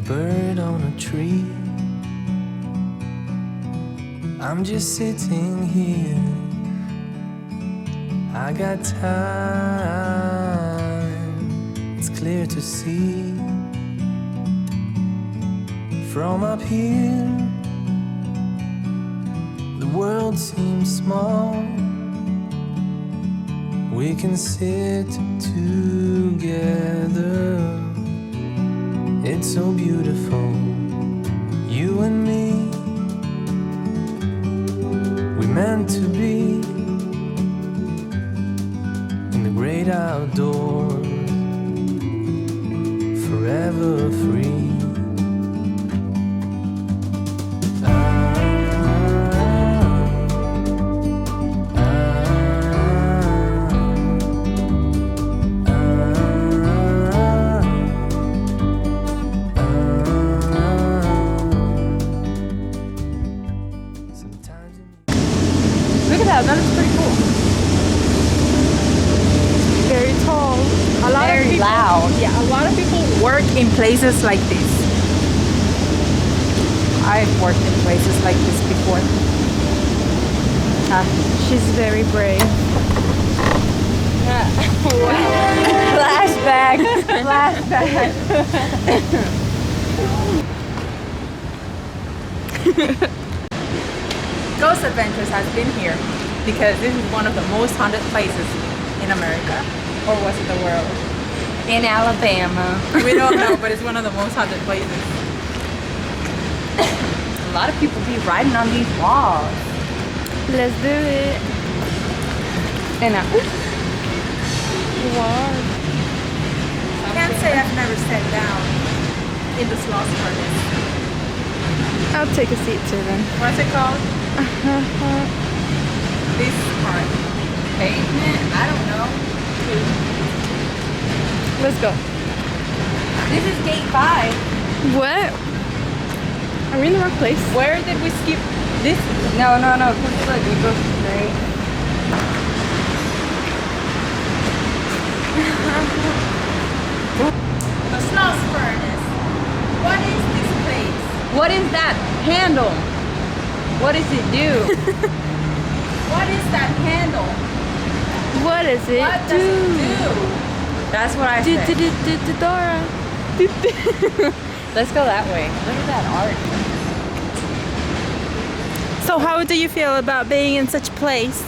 bird on a tree. I'm just sitting here. I got time. It's clear to see. From up here, the world seems small. We can sit together. It's so beautiful, you and me. We meant to be in the great outdoors, forever free. Look at that, that looks pretty cool. Very tall. Very loud. Yeah, a lot of people work in places like this. I've worked in places like this before. She's very brave. Flashback. Flashback. Ghost Adventures has been here because this is one of the most haunted places in America, or was it the world? In Alabama. We don't know, but it's one of the most haunted places. A lot of people be riding on these walls. Let's do it. And Wow. I can't say I've never sat down in the Sloss Furnace. I'll take a seat too then. What's it called? This part. Pavement? I don't know. Let's go. This is gate 5. What? Are we in the wrong place? Where did we skip this? No. Look, we go straight. The Sloss Furnace. What is this place? What is that handle? What does it do? What is that handle? What is it? What does it do? That's what I said. Dora. Let's go that way. Look at that art. So how do you feel about being in such a place?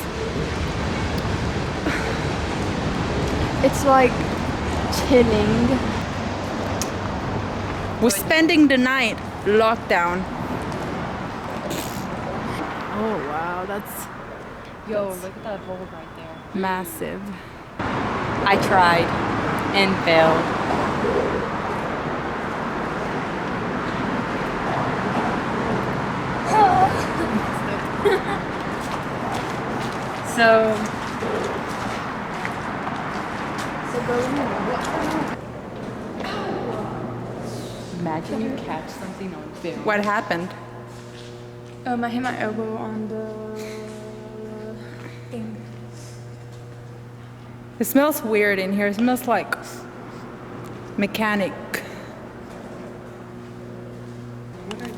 It's like chilling. We're spending the night lockdown. Oh wow, that's Look at that hole right there. massive. I tried and failed. So imagine you catch something on film. What happened? I hit my elbow on the thing. It smells weird in here. It smells like mechanic. What are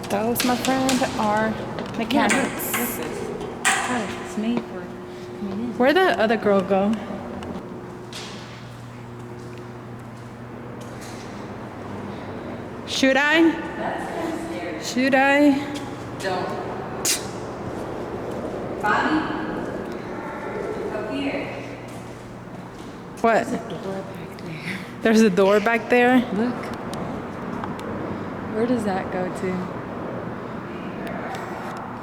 these? Those, my friend, are mechanics. It's made for Where'd the other girl go? Should I? Should I? Don't. Bobby? Up here. What? Door back there. There's a door back there. Look. Where does that go to?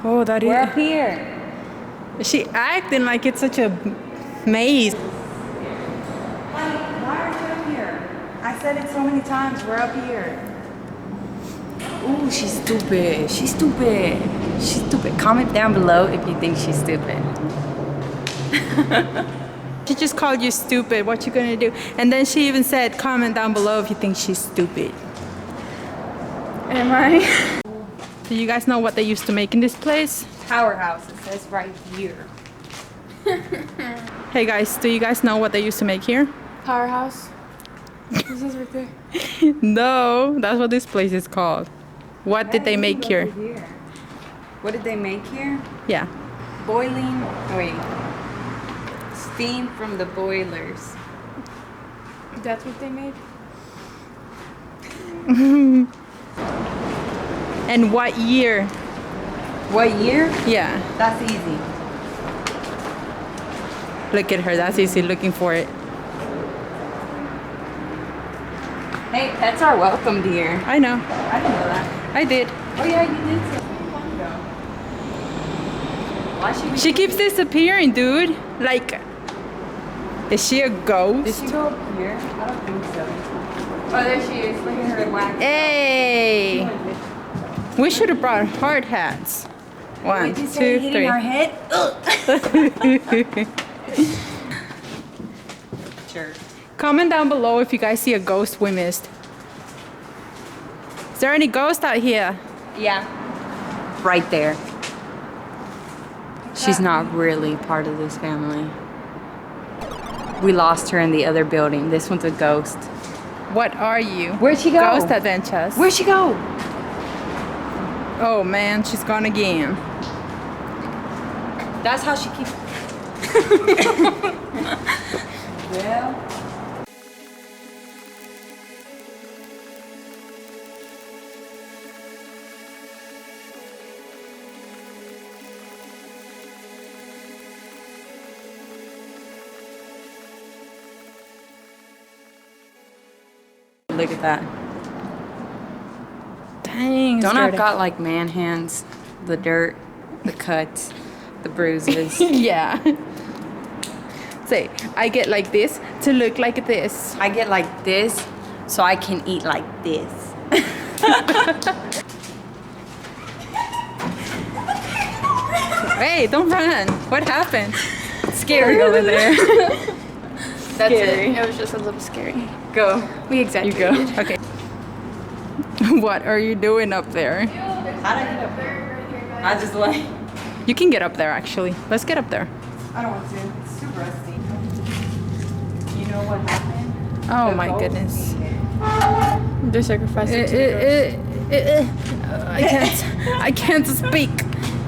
Oh, that We're is. up here. Is she acting like it's such a maze? Why aren't you up here? I said it so many times. We're up here. Ooh, she's stupid. She's stupid. She's stupid. Comment down below if you think she's stupid. She just called you stupid. What you gonna do? And then she even said, comment down below if you think she's stupid. Am I? Do you guys know what they used to make in this place? Powerhouse. It says right here. Hey guys, do you guys know what they used to make here? Powerhouse. This is right there. No, that's what this place is called. What did they make here? What did they make here? Yeah. Boiling. Wait. Steam from the boilers. That's what they made. And what year? What year? Yeah. That's easy. Look at her. That's easy looking for it. Hey, pets are welcomed here. I know. I didn't know that. I did. Oh yeah, you did so long ago. Why should we? She keeps disappearing, dude. Like, is she a ghost? Did she go up here? I don't think so. Oh, there she is. Look at her wax. Hey! We should have brought hard hats. One, Did you say two, hitting three. our head? Sure. Comment down below if you guys see a ghost we missed. Is there any ghost out here? Yeah. Right there. She's not really part of this family. We lost her in the other building. This one's a ghost. What are you? Where'd she go? Ghost adventures. Where'd she go? Oh man, she's gone again. That's how she keeps. Well. Look at that. Dang. Don't scared I've got like man hands, the dirt, the cuts, the bruises. Yeah. Say, I get like this to look like this. I get like this so I can eat like this. Hey, don't run. What happened? Scary over there. That's Scary. it. It was just a little scary. Go. We You exaggerated. go. Okay. What are you doing up there? How do I get up there? I just like. You can get up there actually. Let's get up there. I don't want to. It's too rusty. You know what happened? Oh The my ghost goodness. ate it. They're sacrificing to the ghost. I can't speak.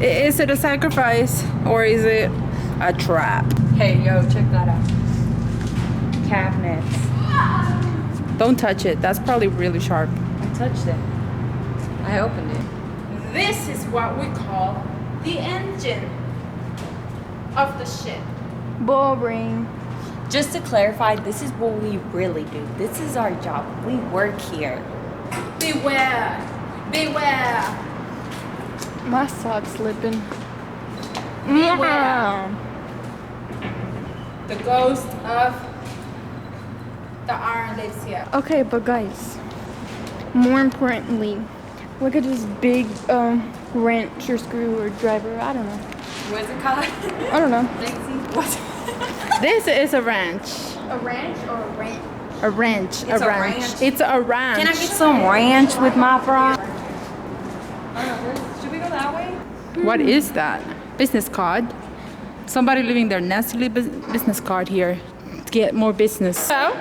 Is it a sacrifice or is it a trap? Hey, yo, check that out. Cabinets. Don't touch it. That's probably really sharp. I touched it. I opened it. This is what we call the engine of the ship. Boring. Just to clarify, this is what we really do. This is our job. We work here. Beware. Beware. My sock's slipping. Beware. The ghost of the iron lives here. Okay, but guys, more importantly, look at this big wrench or screw or driver. I don't know. What's it called? I don't know. What? This is a ranch. A wrench or a wrench? A wrench. It's a ranch. It's a ranch. Can I get some ranch with my fries? Should we go that way? What is that? Business card. Somebody leaving their nasty business card here to get more business. Oh,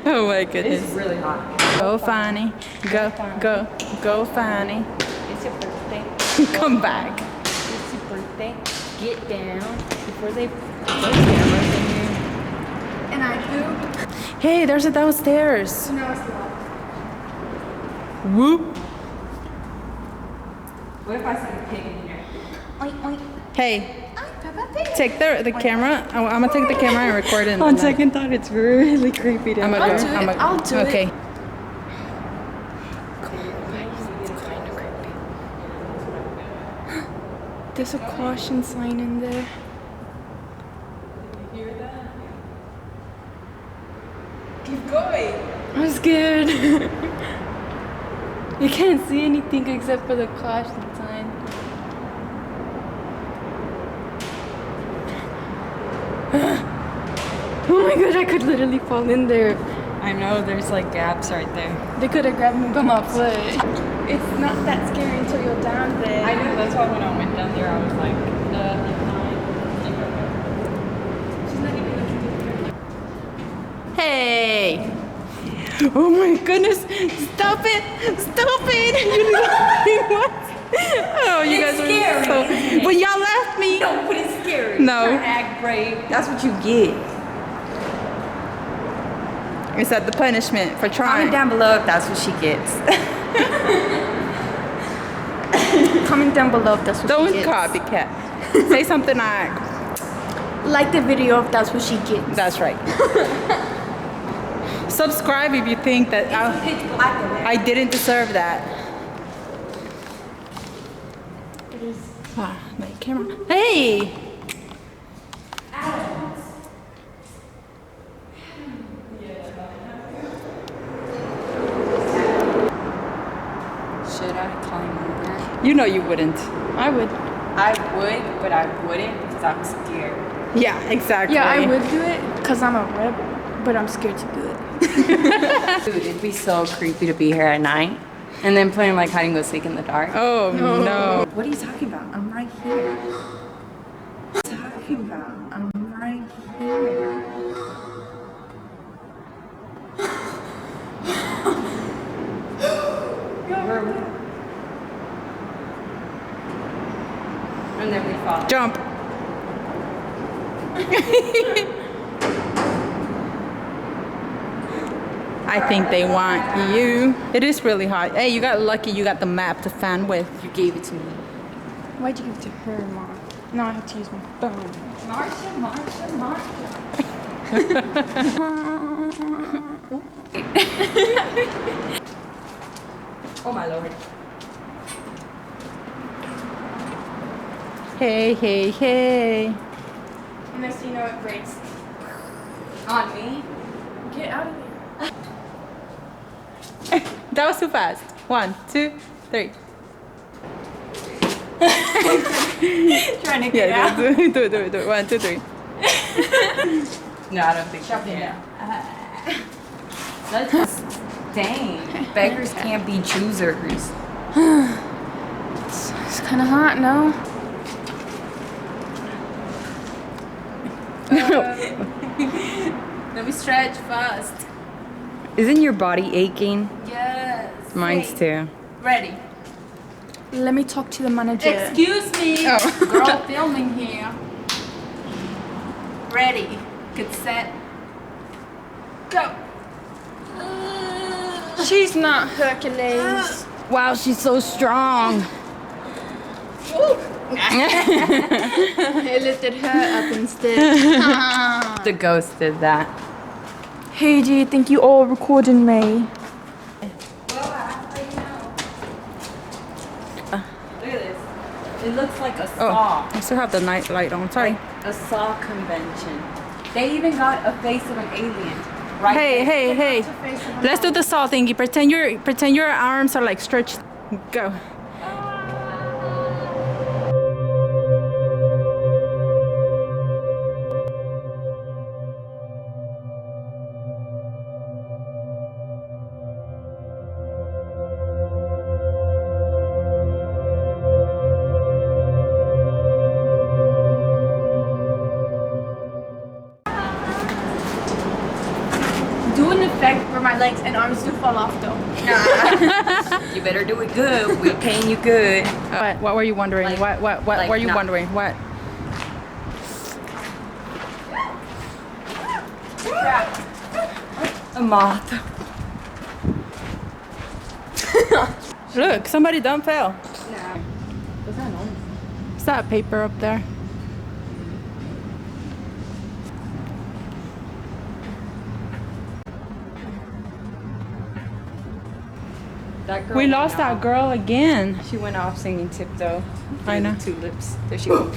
oh my goodness. It's really hot. Go Fanny. Go Fanny. It's your birthday. Come back. It's your birthday. Get down before they put those cameras in here. And I poop. Hey, there's a downstairs. No, it's not. Whoop. What if I said a pig in here? Oink, oink. Hey, take the camera. I'm gonna take the camera and record it. On second thought, it's really creepy to I'm me. gonna I'll do it. I'll do it. Okay. There's a caution sign in there. Keep going. I'm scared. You can't see anything except for the caution sign. Oh my god, I could literally fall in there. I know, there's like gaps right there. They could have grabbed me by my foot. It's not that scary until you're down there. I know, that's why when I went down there, I was like, She's not even looking at Hey. Oh my goodness. Stop it. Stop it. What? Oh, you It's guys scary, are so. isn't it? But y'all left me. No, but it's scary. No. Trying to act brave. That's what you get. Is that the punishment for Comment trying? down below if that's what she gets. Comment down below if that's what Don't she gets. copycat. Say something like, Like the video if that's what she gets. that's right. Subscribe if you think that Pitch black in there. I didn't deserve that. Ah, my camera. Hey! Should I climb over? You know you wouldn't. I would. I would, but I wouldn't because I'm scared. Yeah, exactly. Yeah, I would do it because I'm a rebel, but I'm scared to do it. Dude, it'd be so creepy to be here at night and then playing like hide and go seek in the dark. Oh no. What are you talking about? I'm right here. What are you talking about? I'm right here. And then we fall. Jump. I think they want you. It is really hot. Hey, you got lucky you got the map to fan with. You gave it to me. Why'd you give it to her, Mom? Now I have to use my phone. Marsha, Marsha, Marsha. Oh my lord. Hey, hey, hey. Next thing you know, it breaks. On me? Get out of here. That was too fast. 1, 2, 3. Trying to get out. Yeah, do it. 1, 2, 3. No, I don't think so. That's dang. Beggars can't be choosers. It's kind of hot, no? Let me stretch first. Isn't your body aching? Yes. Mine's too. Ready. Let me talk to the manager. Excuse me. Oh. Girl filming here. Ready. Get set. Go. She's not Hercules. Wow, she's so strong. It lifted her up instead. The ghost did that. Hey, do you think you all recording me? Look at this. It looks like a saw. I still have the night light on. Sorry. A saw convention. They even got a face of an alien. Right Hey, there. hey, hey. Let's do the saw thingy. Pretend your arms are like stretched. Go. Do an effect where my legs and arms do fall off though. You better do it good. We're paying you good. What were you wondering? Like- what like were you not- wondering? What? A moth. Look, somebody done fell. What's that noise? Is that paper up there? That girl We went lost that off. girl again. She went off singing Tiptoe. I know. Tulips. There she goes.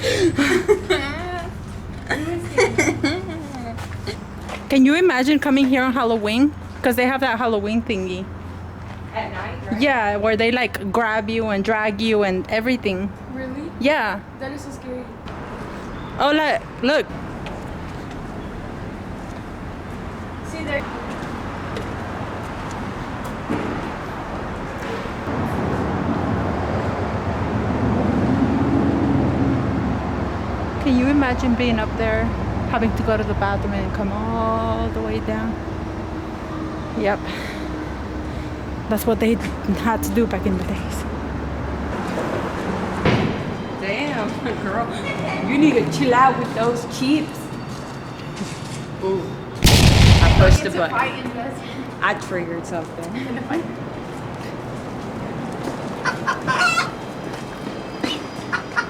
Can you imagine coming here on Halloween? Because they have that Halloween thingy. At night, right? Yeah, where they like grab you and drag you and everything. Really? Yeah. That is so scary. Oh, look. See there. Can you imagine being up there, having to go to the bathroom and come all the way down? Yep. That's what they had to do back in the days. Damn, girl. You need to chill out with those chips. Ooh. I pushed the button. I triggered something.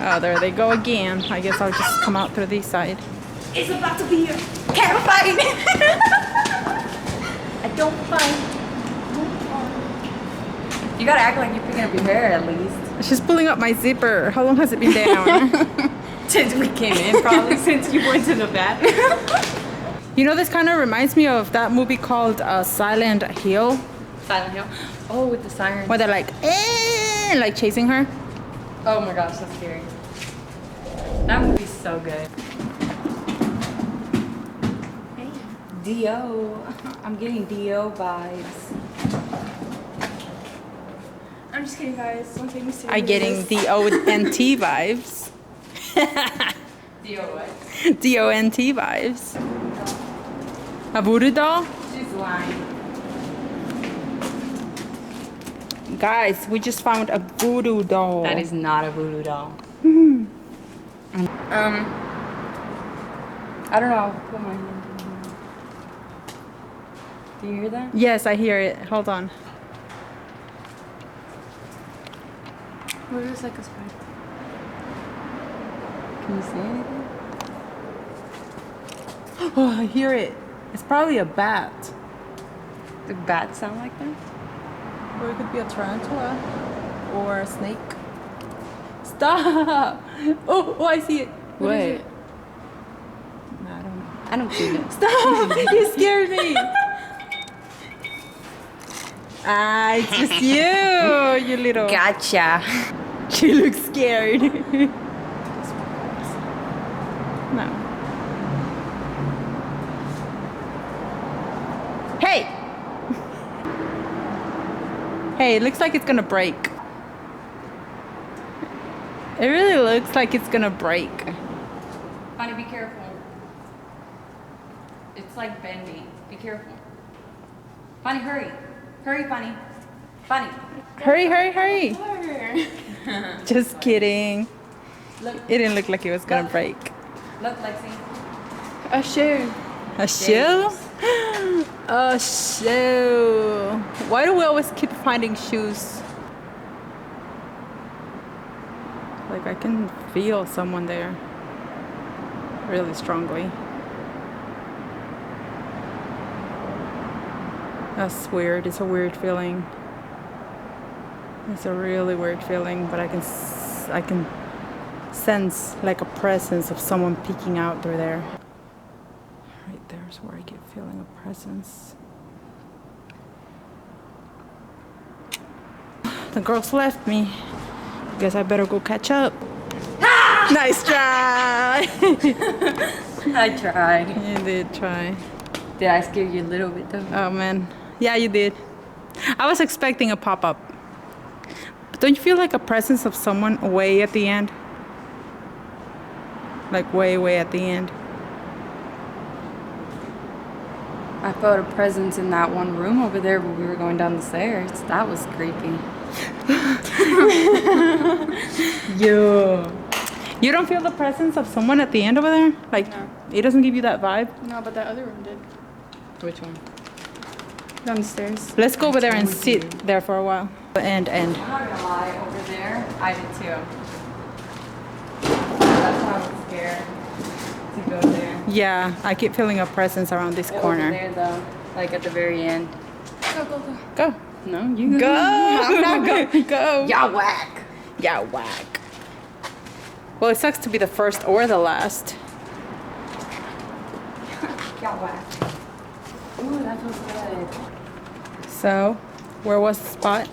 Oh, there they go again. I guess I'll just come out through this side. It's about to be a cat fight. I don't fight. You gotta act like you're picking up your hair at least. She's pulling up my zipper. How long has it been down? Since we came in, probably since you went to the bathroom. You know, this kind of reminds me of that movie called Silent Hill, Silent Hill. Oh, with the sirens. where they're like chasing her. Oh my gosh, that's scary. That movie's so good. Dio. I'm getting Dio vibes. I'm just kidding, guys. Don't take me seriously. I'm getting D-O-N-T vibes. Dio what? D-O-N-T vibes. A voodoo doll? She's lying. Guys, we just found a voodoo doll. That is not a voodoo doll. I don't know. I'll put my hand in here. Do you hear that? Yes, I hear it. Hold on. What is like a spider? Can you see anything? Oh, I hear it. It's probably a bat. Do bats sound like that? Or it could be a tarantula. Or a snake. Stop! Oh, I see it. What? is it? No, I don't know. I don't see it. Stop! You scared me! Ah, it's just you, you little... Gotcha. She looks scared. No. Hey! Hey, it looks like it's gonna break. It really looks like it's gonna break. Bunny, be careful. It's like bendy. Be careful. Bunny, hurry. Hurry, Bunny. Bunny. Hurry, hurry, hurry. Just kidding. Look, It didn't look like it was gonna break. look, Lexi. A shoe. A shoe? A shoe. Why do we always keep finding shoes? Like I can feel someone there really strongly. That's weird. It's a weird feeling. It's a really weird feeling, but I can sense like a presence of someone peeking out through there. Right there's where I get feeling a presence. The girls left me. Guess I better go catch up. Nice try. I tried. You did try. Did I scare you a little bit though? Oh man. Yeah, you did. I was expecting a pop-up. But don't you feel like a presence of someone way at the end? Like way at the end. I felt a presence in that one room over there when we were going down the stairs. That was creepy. Yeah. You don't feel the presence of someone at the end over there? Like, No. it doesn't give you that vibe? No, but that other room did. Which one? Down the stairs. Let's go over there and sit there for a while. And. I'm not gonna lie, over there, I did too. That's why I was scared to go there. Yeah, I keep feeling a presence around this Over corner. there though, like at the very end. Go, go, go. Go. No, you Go. I'm not going. Go. Y'all whack. Yeah, whack. Well, it sucks to be the first or the last. Y'all whack. Ooh, that feels good. So, where was the spot?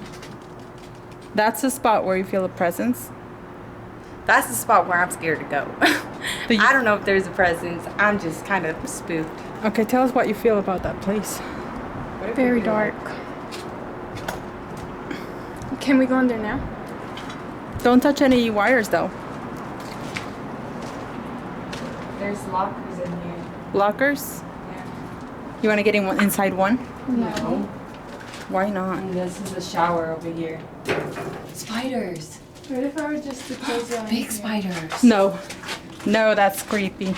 That's the spot where you feel a presence. That's the spot where I'm scared to go. Do you- I don't know if there's a presence. I'm just kind of spooked. Okay, tell us what you feel about that place. Very dark. Can we go in there now? Don't touch any wires though. There's lockers in here. Lockers? Yeah. You want to get in one, inside one? No. Why not? And this is the shower over here. Spiders. What if I were just to close your eyes? Big spiders. No. No, that's creepy.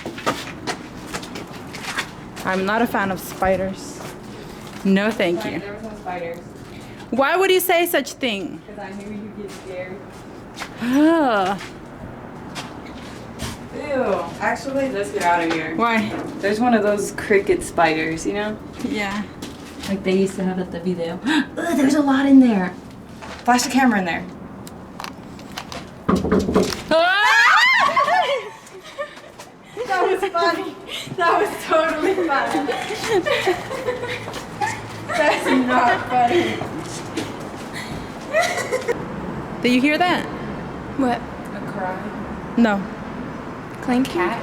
I'm not a fan of spiders. No, thank you. There was no spiders. Why would you say such thing? Because I knew you'd get scared. Ugh. Ew. Actually, let's get out of here. Why? There's one of those cricket spiders, you know? Yeah. Like they used to have at the video. Ugh, there's a lot in there. Flash the camera in there. That was funny. That was totally funny. That's not funny. Did you hear that? What? A cry. No. Clanking? Cat.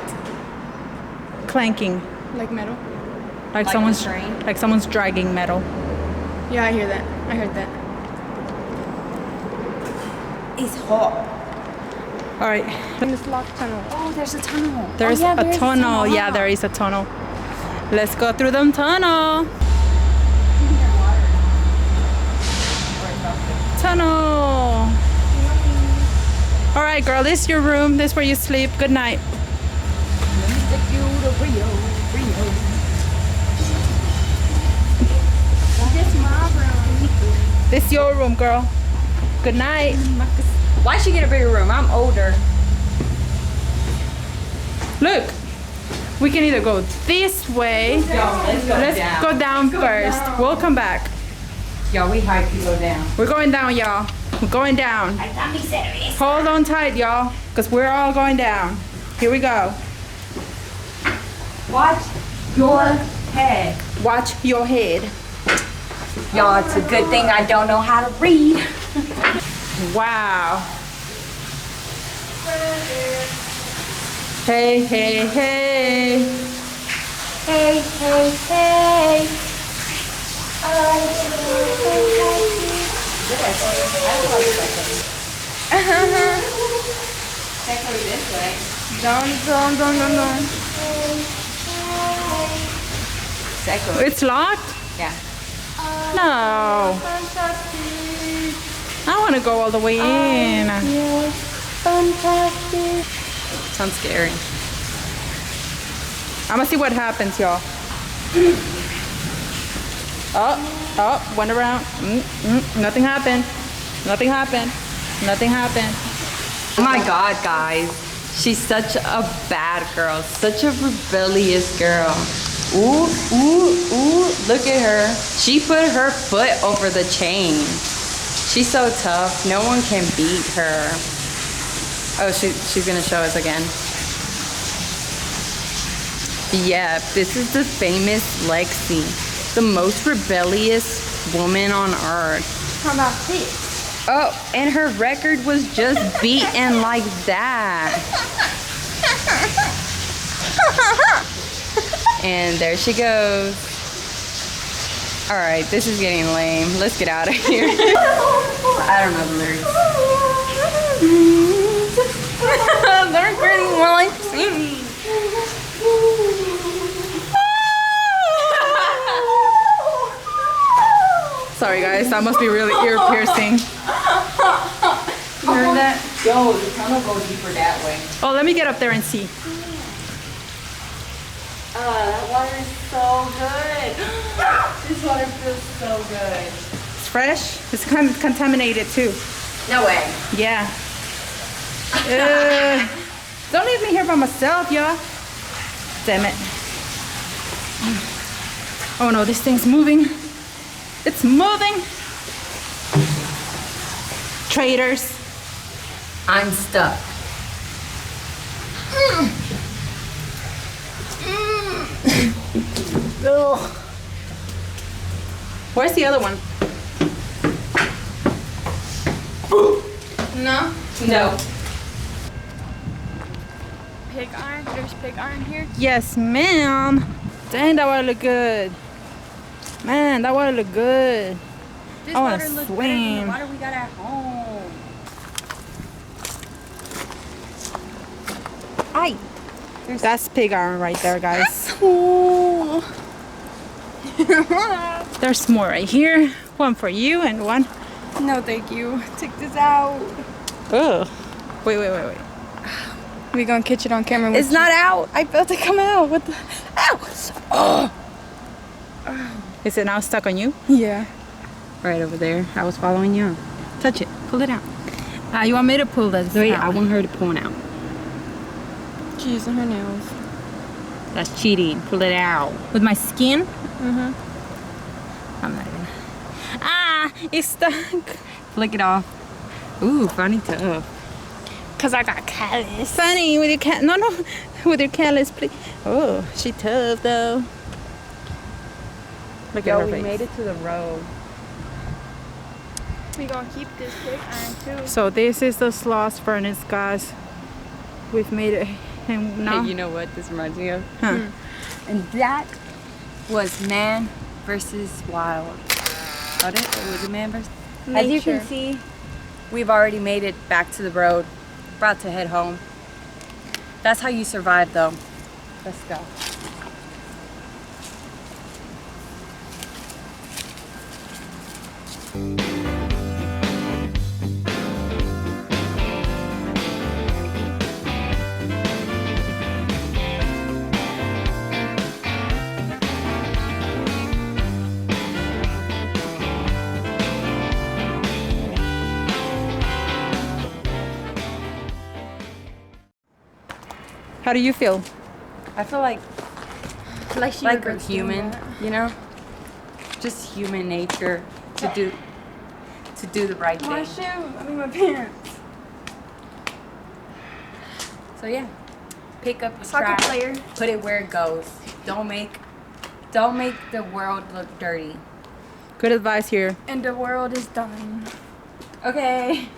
Clanking. Like metal? Like Like someone's a train? like someone's dragging metal. Yeah, I hear that. I heard that. It's hot. All right. In this locked tunnel. Oh, there's a tunnel. There's there a is tunnel. Yeah, huh? there is a tunnel. Let's go through the tunnel. Tunnel. All right, girl. This is your room. This is where you sleep. Good night. This my room. This is your room, girl. Good night. Why she get a bigger room? I'm older. Look, we can either go this way. Let's go down first. We'll come back. Yo, we hype to go down. We're going down, y'all. We're going down. Hold on tight, y'all, because we're all going down. Here we go. Watch your head. Watch your head. Y'all, it's a good thing I don't know how to read. Wow. Hey, hey, hey. Hey, hey, hey. Can't go this way. Don't. Second. It's locked? Yeah. No. I want to go all the way in. Sounds scary. I'm gonna see what happens, y'all. Oh, went around. Nothing happened. Nothing happened. Nothing happened. Oh my God, guys. She's such a bad girl. Such a rebellious girl. Ooh, ooh, ooh. Look at her. She put her foot over the chain. She's so tough. No one can beat her. Oh, she's gonna show us again. Yeah, this is the famous Lexi, the most rebellious woman on earth. How about this? Oh, and her record was just beaten like that. And there she goes. All right, this is getting lame. Let's get out of here. I don't know the lyrics. They're getting more like singing. Sorry, guys. That must be really ear piercing. You heard that? Yo, the tunnel goes deeper that way. Oh, let me get up there and see. That water is so good. This water feels so good. It's fresh. It's kind of contaminated too. No way. Yeah. Don't leave me here by myself, y'all. Damn it. Oh no, this thing's moving. It's moving. Traitors. I'm stuck. Ugh. Where's the other one? No. No. Pig iron? There's pig iron here? Yes, ma'am. Dang, that water look good. Man, that water look good. This I wanna water looks better than swim. the water we got at home. Aye. That's pig iron right there, guys. Ooh. There's more right here. One for you and one. No, thank you. Take this out. Oh. Wait. We gonna catch it on camera. It's not out. I felt it come out. What the? Ow! Oh. Is it now stuck on you? Yeah. Right over there. I was following you. Touch it. Pull it out. You want me to pull this Wait, out? I want her to pull it out. She's using her nails. That's cheating. Pull it out. With my skin? Mm-hmm. I'm not even. Ah! It's stuck. Flick it off. Ooh, funny tough. Cause I got callus. Funny with your cat. No. With your callus, please. Oh, she tough though. Look at her we face. made it to the road. We gonna keep this quick iron too. So this is the Sloss Furnace, guys. We've made it, and now. Hey, you know what this reminds me of? Huh. And that was man versus wild. Oh, it was a man versus. As you Nature. can see, we've already made it back to the road. About to head home. That's how you survive though. Let's go. How do you feel? I feel like Like like a human, you know? Just human nature to do the right My thing. shoe. I mean my pants. So yeah. Pick up your Soccer trash, player. put it where it goes. Don't make the world look dirty. Good advice here. And the world is done. Okay.